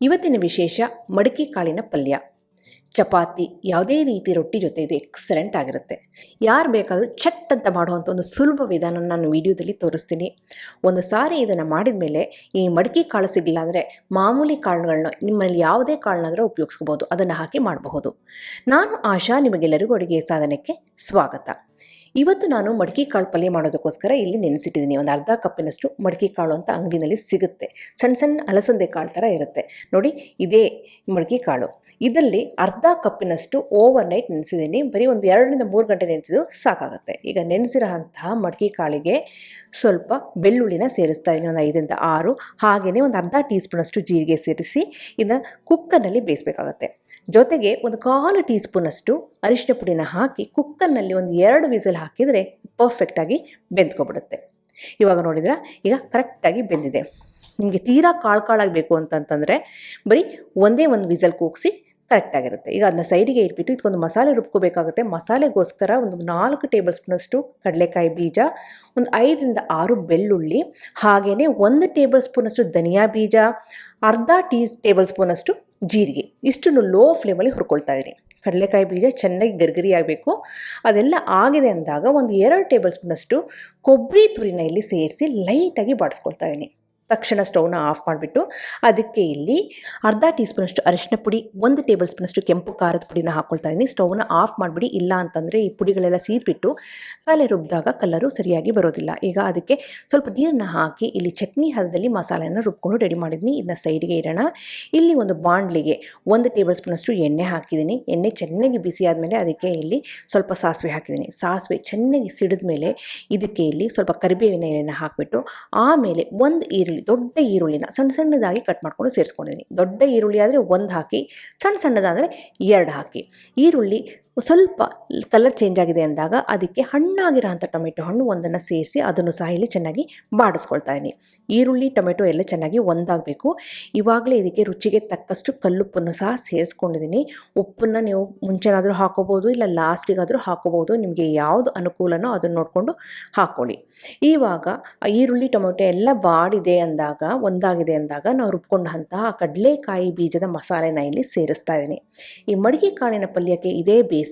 ಇವತ್ತಿನ ವಿಶೇಷ ಮಡಿಕೆ ಕಾಳಿನ ಪಲ್ಯ. ಚಪಾತಿ ಯಾವುದೇ ರೀತಿ ರೊಟ್ಟಿ ಜೊತೆ ಇದು ಎಕ್ಸಲೆಂಟ್ ಆಗಿರುತ್ತೆ. ಯಾರು ಬೇಕಾದರೂ ಚಟ್ ಅಂತ ಮಾಡುವಂಥ ಒಂದು ಸುಲಭ ವಿಧಾನ ನಾನು ವಿಡಿಯೋದಲ್ಲಿ ತೋರಿಸ್ತೀನಿ. ಒಂದು ಸಾರಿ ಇದನ್ನು ಮಾಡಿದ ಮೇಲೆ ಈ ಮಡಿಕೆ ಕಾಳು ಸಿಗಲಿಲ್ಲ ಅಂದರೆ ಮಾಮೂಲಿ ಕಾಳುಗಳನ್ನ ನಿಮ್ಮಲ್ಲಿ ಯಾವುದೇ ಕಾಳನ್ನಾದರೂ ಉಪಯೋಗಿಸ್ಕೋಬೋದು, ಅದನ್ನು ಹಾಕಿ ಮಾಡಬಹುದು. ನಾನು ಆಶಾ, ನಿಮಗೆಲ್ಲರಿಗೂ ಅಡುಗೆ ಸಾಧನಕ್ಕೆ ಸ್ವಾಗತ. ಇವತ್ತು ನಾನು ಮಡಿಕೆ ಕಾಳು ಪಲ್ಯ ಮಾಡೋದಕ್ಕೋಸ್ಕರ ಇಲ್ಲಿ ನೆನೆಸಿಟ್ಟಿದ್ದೀನಿ. ಒಂದು ಅರ್ಧ ಕಪ್ಪಿನಷ್ಟು ಮಡಿಕೆ ಕಾಳು ಅಂತ ಅಂಗಡಿನಲ್ಲಿ ಸಿಗುತ್ತೆ. ಸಣ್ಣ ಸಣ್ಣ ಅಲಸಂದೆ ಕಾಳು ಥರ ಇರುತ್ತೆ ನೋಡಿ, ಇದೇ ಮಡಿಕೆ ಕಾಳು. ಇದರಲ್ಲಿ ಅರ್ಧ ಕಪ್ಪಿನಷ್ಟು ಓವರ್ ನೈಟ್ ನೆನೆಸಿದ್ದೀನಿ. ಬರೀ ಒಂದು 2ರಿಂದ 3 ಗಂಟೆ ನೆನೆಸಿದ್ರು ಸಾಕಾಗುತ್ತೆ. ಈಗ ನೆನೆಸಿರೋಂತಹ ಮಡಿಕೆ ಕಾಳಿಗೆ ಸ್ವಲ್ಪ ಬೆಳ್ಳುಳ್ಳಿನ ಸೇರಿಸ್ತಾ ಇದ್ದೀನಿ, ಒಂದು 5ರಿಂದ 6. ಹಾಗೆಯೇ ಒಂದು ಅರ್ಧ ಟೀ ಸ್ಪೂನಷ್ಟು ಜೀರಿಗೆ ಸೇರಿಸಿ ಇದನ್ನು ಕುಕ್ಕರ್ನಲ್ಲಿ ಬೇಯಿಸಬೇಕಾಗತ್ತೆ. ಜೊತೆಗೆ ಒಂದು 1/4 ಟೀ ಸ್ಪೂನಷ್ಟು ಅರಿಶಿನ ಪುಡಿನ ಹಾಕಿ ಕುಕ್ಕರ್ನಲ್ಲಿ ಒಂದು 2 ವಿಸಿಲ್ ಹಾಕಿದರೆ ಪರ್ಫೆಕ್ಟಾಗಿ ಬೆಂದ್ಕೊಬಿಡುತ್ತೆ. ಇವಾಗ ನೋಡಿದ್ರೆ ಈಗ ಕರೆಕ್ಟಾಗಿ ಬೆಂದಿದೆ. ನಿಮಗೆ ತೀರಾ ಕಾಳಾಗಿ ಬೇಕು ಅಂತಂತಂದರೆ ಬರೀ ಒಂದೇ ಒಂದು ವಿಸಲ್ ಕೂಗಿಸಿ ಕರೆಕ್ಟಾಗಿರುತ್ತೆ. ಈಗ ಅದನ್ನ ಸೈಡಿಗೆ ಇಟ್ಬಿಟ್ಟು ಇದಕ್ಕೊಂದು ಮಸಾಲೆ ರುಬ್ಕೋಬೇಕಾಗುತ್ತೆ. ಮಸಾಲೆಗೋಸ್ಕರ ಒಂದು 4 ಟೇಬಲ್ ಸ್ಪೂನಷ್ಟು ಕಡಲೆಕಾಯಿ ಬೀಜ, ಒಂದು 5ರಿಂದ 6 ಬೆಳ್ಳುಳ್ಳಿ, ಹಾಗೆಯೇ 1 ಟೇಬಲ್ ಸ್ಪೂನಷ್ಟು ಧನಿಯಾ ಬೀಜ, ಅರ್ಧ ಟೇಬಲ್ ಸ್ಪೂನಷ್ಟು ಜೀರಿಗೆ, ಇಷ್ಟನ್ನು ಲೋ ಫ್ಲೇಮಲ್ಲಿ ಹುರ್ಕೊಳ್ತಾ ಇದ್ದೀನಿ. ಕಡಲೆಕಾಯಿ ಬೀಜ ಚೆನ್ನಾಗಿ ಗರ್ಗರಿ ಆಗಬೇಕು. ಅದೆಲ್ಲ ಆಗಿದೆ ಅಂದಾಗ ಒಂದು 2 ಟೇಬಲ್ ಸ್ಪೂನಷ್ಟು ಕೊಬ್ಬರಿ ತುರಿನ ಇಲ್ಲಿ ಸೇರಿಸಿ ಲೈಟಾಗಿ ಬಾಡಿಸ್ಕೊಳ್ತಾ ಇದ್ದೀನಿ. ತಕ್ಷಣ ಸ್ಟವ್ನ ಆಫ್ ಮಾಡಿಬಿಟ್ಟು ಅದಕ್ಕೆ ಇಲ್ಲಿ ಅರ್ಧ ಟೀ ಸ್ಪೂನಷ್ಟು ಅರಿಶಿನ ಪುಡಿ, 1 ಟೇಬಲ್ ಸ್ಪೂನಷ್ಟು ಕೆಂಪು ಖಾರದ ಪುಡಿನ ಹಾಕ್ಕೊಳ್ತಾ ಇದ್ದೀನಿ. ಸ್ಟವ್ನ ಆಫ್ ಮಾಡಿಬಿಡಿ, ಇಲ್ಲ ಅಂತಂದರೆ ಈ ಪುಡಿಗಳೆಲ್ಲ ಸೀದ್ಬಿಟ್ಟು ತಲೆ ರುಬ್ಬಿದಾಗ ಕಲರು ಸರಿಯಾಗಿ ಬರೋದಿಲ್ಲ. ಈಗ ಅದಕ್ಕೆ ಸ್ವಲ್ಪ ನೀರನ್ನು ಹಾಕಿ ಇಲ್ಲಿ ಚಟ್ನಿ ಹದದಲ್ಲಿ ಮಸಾಲೆಯನ್ನು ರುಬ್ಕೊಂಡು ರೆಡಿ ಮಾಡಿದ್ದೀನಿ. ಇದನ್ನ ಸೈಡ್ಗೆ ಇಡೋಣ. ಇಲ್ಲಿ ಒಂದು ಬಾಣಲಿಗೆ 1 ಟೇಬಲ್ ಸ್ಪೂನಷ್ಟು ಎಣ್ಣೆ ಹಾಕಿದ್ದೀನಿ. ಎಣ್ಣೆ ಚೆನ್ನಾಗಿ ಬಿಸಿ ಆದಮೇಲೆ ಅದಕ್ಕೆ ಇಲ್ಲಿ ಸ್ವಲ್ಪ ಸಾಸಿವೆ ಹಾಕಿದ್ದೀನಿ. ಸಾಸಿವೆ ಚೆನ್ನಾಗಿ ಸಿಡಿದ ಮೇಲೆ ಇದಕ್ಕೆ ಇಲ್ಲಿ ಸ್ವಲ್ಪ ಕರಿಬೇವಿನ ಎಲೆಯನ್ನು ಹಾಕಿಬಿಟ್ಟು ಆಮೇಲೆ ಒಂದು ದೊಡ್ಡ ಈರುಳ್ಳಿನ ಸಣ್ಣದಾಗಿ ಕಟ್ ಮಾಡ್ಕೊಂಡು ಸೇರಿಸ್ಕೊಂಡಿದ್ದೀನಿ. ದೊಡ್ಡ ಈರುಳ್ಳಿ ಆದರೆ 1 ಹಾಕಿ, ಸಣ್ಣದಾದರೆ 2 ಹಾಕಿ. ಈರುಳ್ಳಿ ಸ್ವಲ್ಪ ಕಲರ್ ಚೇಂಜ್ ಆಗಿದೆ ಅಂದಾಗ ಅದಕ್ಕೆ ಹಣ್ಣಾಗಿರೋ ಅಂಥ ಟೊಮೆಟೊ ಹಣ್ಣು ಒಂದನ್ನು ಸೇರಿಸಿ ಅದನ್ನು ಸಹ ಇಲ್ಲಿ ಚೆನ್ನಾಗಿ ಬಾಡಿಸ್ಕೊಳ್ತಾ ಇದ್ದೀನಿ. ಈರುಳ್ಳಿ ಟೊಮೆಟೊ ಎಲ್ಲ ಚೆನ್ನಾಗಿ ಒಂದಾಗಬೇಕು. ಇವಾಗಲೇ ಇದಕ್ಕೆ ರುಚಿಗೆ ತಕ್ಕಷ್ಟು ಕಲ್ಲುಪ್ಪನ್ನು ಸಹ ಸೇರಿಸ್ಕೊಂಡಿದ್ದೀನಿ. ಉಪ್ಪನ್ನು ನೀವು ಮುಂಚೆನಾದರೂ ಹಾಕೋಬೋದು, ಇಲ್ಲ ಲಾಸ್ಟಿಗಾದರೂ ಹಾಕೋಬೋದು. ನಿಮಗೆ ಯಾವುದು ಅನುಕೂಲನೋ ಅದನ್ನು ನೋಡಿಕೊಂಡು ಹಾಕ್ಕೊಳ್ಳಿ. ಇವಾಗ ಈರುಳ್ಳಿ ಟೊಮೆಟೊ ಎಲ್ಲ ಬಾಡಿದೆ ಅಂದಾಗ, ಒಂದಾಗಿದೆ ಅಂದಾಗ ನಾವು ರುಬ್ಕೊಂಡಂತಹ ಕಡಲೆಕಾಯಿ ಬೀಜದ ಮಸಾಲೆನ ಇಲ್ಲಿ ಸೇರಿಸ್ತಾ ಇದ್ದೀನಿ. ಈ ಮಡಿಕೆ ಕಾಳಿನ ಪಲ್ಯಕ್ಕೆ ಇದೇ ಬೇಸು.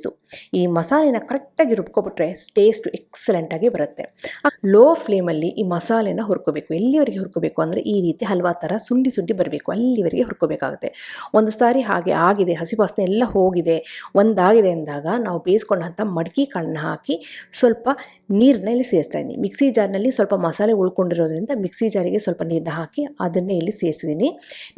ಈ ಮಸಾಲೆನ ಕರೆಕ್ಟಾಗಿ ರುಬ್ಕೊಬಿಟ್ರೆ ಟೇಸ್ಟು ಎಕ್ಸಲೆಂಟಾಗಿ ಬರುತ್ತೆ. ಲೋ ಫ್ಲೇಮಲ್ಲಿ ಈ ಮಸಾಲೆನ ಹುರ್ಕೋಬೇಕು. ಎಲ್ಲಿವರೆಗೆ ಹುರ್ಕೋಬೇಕು ಅಂದರೆ ಈ ರೀತಿ ಹಲ್ವಾ ಥರ ಸುಂಡಿ ಬರಬೇಕು, ಅಲ್ಲಿವರೆಗೆ ಹುರ್ಕೋಬೇಕಾಗುತ್ತೆ. ಒಂದು ಸಾರಿ ಹಾಗೆ ಆಗಿದೆ, ಹಸಿ ವಾಸನೆ ಎಲ್ಲ ಹೋಗಿದೆ, ಒಂದಾಗಿದೆ ಅಂದಾಗ ನಾವು ಬೇಯಿಸ್ಕೊಂಡಂಥ ಮಡಿಕೆ ಕಾಳನ್ನ ಹಾಕಿ ಸ್ವಲ್ಪ ನೀರನ್ನ ಇಲ್ಲಿ ಸೇರಿಸ್ತಾ ಇದ್ದೀನಿ. ಮಿಕ್ಸಿ ಜಾರ್ನಲ್ಲಿ ಸ್ವಲ್ಪ ಮಸಾಲೆ ಉಳ್ಕೊಂಡಿರೋದ್ರಿಂದ ಮಿಕ್ಸಿ ಜಾರಿಗೆ ಸ್ವಲ್ಪ ನೀರನ್ನ ಹಾಕಿ ಅದನ್ನೇ ಇಲ್ಲಿ ಸೇರಿಸಿದ್ದೀನಿ.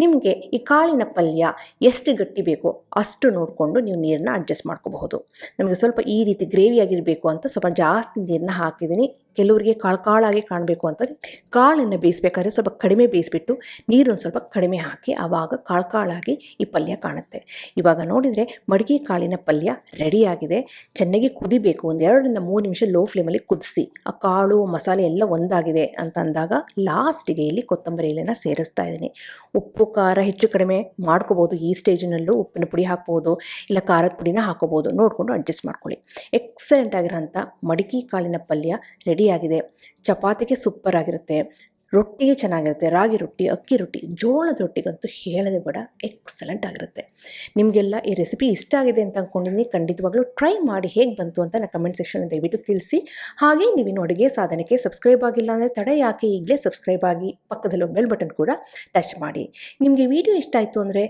ನಿಮಗೆ ಈ ಕಾಳಿನ ಪಲ್ಯ ಎಷ್ಟು ಗಟ್ಟಿ ಬೇಕೋ ಅಷ್ಟು ನೋಡಿಕೊಂಡು ನೀವು ನೀರನ್ನ ಅಡ್ಜಸ್ಟ್ ಮಾಡ್ಕೋಬಹುದು. ನಮಗೆ ಸ್ವಲ್ಪ ಈ ರೀತಿ ಗ್ರೇವಿಯಾಗಿರಬೇಕು ಅಂತ ಸ್ವಲ್ಪ ಜಾಸ್ತಿ ನೀರನ್ನ ಹಾಕಿದ್ದೀನಿ. ಕೆಲವರಿಗೆ ಕಾಳಾಗಿ ಕಾಣಬೇಕು ಅಂತಂದರೆ ಕಾಳನ್ನು ಬೇಯಿಸ್ಬೇಕಾದ್ರೆ ಸ್ವಲ್ಪ ಕಡಿಮೆ ಬೇಯಿಸ್ಬಿಟ್ಟು ನೀರನ್ನು ಸ್ವಲ್ಪ ಕಡಿಮೆ ಹಾಕಿ, ಆವಾಗ ಕಾಳಾಗಿ ಈ ಪಲ್ಯ ಕಾಣುತ್ತೆ. ಇವಾಗ ನೋಡಿದರೆ ಮಡಿಕೆ ಕಾಳಿನ ಪಲ್ಯ ರೆಡಿಯಾಗಿದೆ. ಚೆನ್ನಾಗಿ ಕುದಿಬೇಕು. ಒಂದು 2ರಿಂದ 3 ನಿಮಿಷ ಲೋ ಫ್ಲೇಮಲ್ಲಿ ಕುದಿಸಿ ಆ ಕಾಳು ಮಸಾಲೆ ಎಲ್ಲ ಒಂದಾಗಿದೆ ಅಂತ ಅಂದಾಗ ಲಾಸ್ಟಿಗೆ ಇಲ್ಲಿ ಕೊತ್ತಂಬರಿ ಎಲೆನ ಸೇರಿಸ್ತಾ ಇದ್ದೀನಿ. ಉಪ್ಪು ಖಾರ ಹೆಚ್ಚು ಕಡಿಮೆ ಮಾಡ್ಕೋಬೋದು. ಈ ಸ್ಟೇಜಿನಲ್ಲೂ ಉಪ್ಪಿನ ಪುಡಿ ಹಾಕ್ಬೋದು, ಇಲ್ಲ ಖಾರದ ಪುಡಿನ ಹಾಕೋಬೋದು, ನೋಡಿಕೊಂಡು ಅಡ್ಜಸ್ಟ್ ಮಾಡ್ಕೊಳ್ಳಿ. ಎಕ್ಸಲೆಂಟ್ ಆಗಿರೋಂಥ ಮಡಿಕೆ ಕಾಳಿನ ಪಲ್ಯ ರೆಡಿಯಾಗಿದೆ. ಚಪಾತಿಗೆ ಸೂಪರ್ ಆಗಿರುತ್ತೆ, ರೊಟ್ಟಿಗೆ ಚೆನ್ನಾಗಿರುತ್ತೆ. ರಾಗಿ ರೊಟ್ಟಿ, ಅಕ್ಕಿ ರೊಟ್ಟಿ, ಜೋಳದ ರೊಟ್ಟಿಗಂತೂ ಹೇಳದೆ ಬೇಡ, ಎಕ್ಸಲೆಂಟ್ ಆಗಿರುತ್ತೆ. ನಿಮಗೆಲ್ಲ ಈ ರೆಸಿಪಿ ಇಷ್ಟ ಆಗಿದೆ ಅಂತ ಅಂದ್ಕೊಂಡಿದ್ದೀನಿ. ಖಂಡಿತವಾಗ್ಲೂ ಟ್ರೈ ಮಾಡಿ ಹೇಗೆ ಬಂತು ಅಂತ ನಾನು ಕಮೆಂಟ್ ಸೆಕ್ಷನ್ ದಯವಿಟ್ಟು ತಿಳಿಸಿ. ಹಾಗೆ ನೀವಿನ್ನು ಅಡುಗೆ ಸಾಧನಕ್ಕೆ ಸಬ್ಸ್ಕ್ರೈಬ್ ಆಗಿಲ್ಲ ಅಂದರೆ ತಡ ಯಾಕೆ, ಈಗಲೇ ಸಬ್ಸ್ಕ್ರೈಬ್ ಆಗಿ ಪಕ್ಕದಲ್ಲಿ ಬೆಲ್ ಬಟನ್ ಕೂಡ ಟಚ್ ಮಾಡಿ. ನಿಮಗೆ ವಿಡಿಯೋ ಇಷ್ಟ ಆಯಿತು ಅಂದರೆ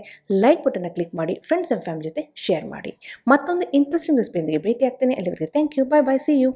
ಲೈಕ್ ಬಟನ್ನ ಕ್ಲಿಕ್ ಮಾಡಿ, ಫ್ರೆಂಡ್ಸ್ ಆ್ಯಂಡ್ ಫ್ಯಾಮಿಲಿ ಜೊತೆ ಶೇರ್ ಮಾಡಿ. ಮತ್ತೊಂದು ಇಂಟ್ರೆಸ್ಟಿಂಗ್ ರೆಸಿಪಿಯೊಂದಿಗೆ ಭೇಟಿ ಆಗ್ತೇನೆ. ಅಲ್ಲಿವರೆಗೆ thank you, bye, see you.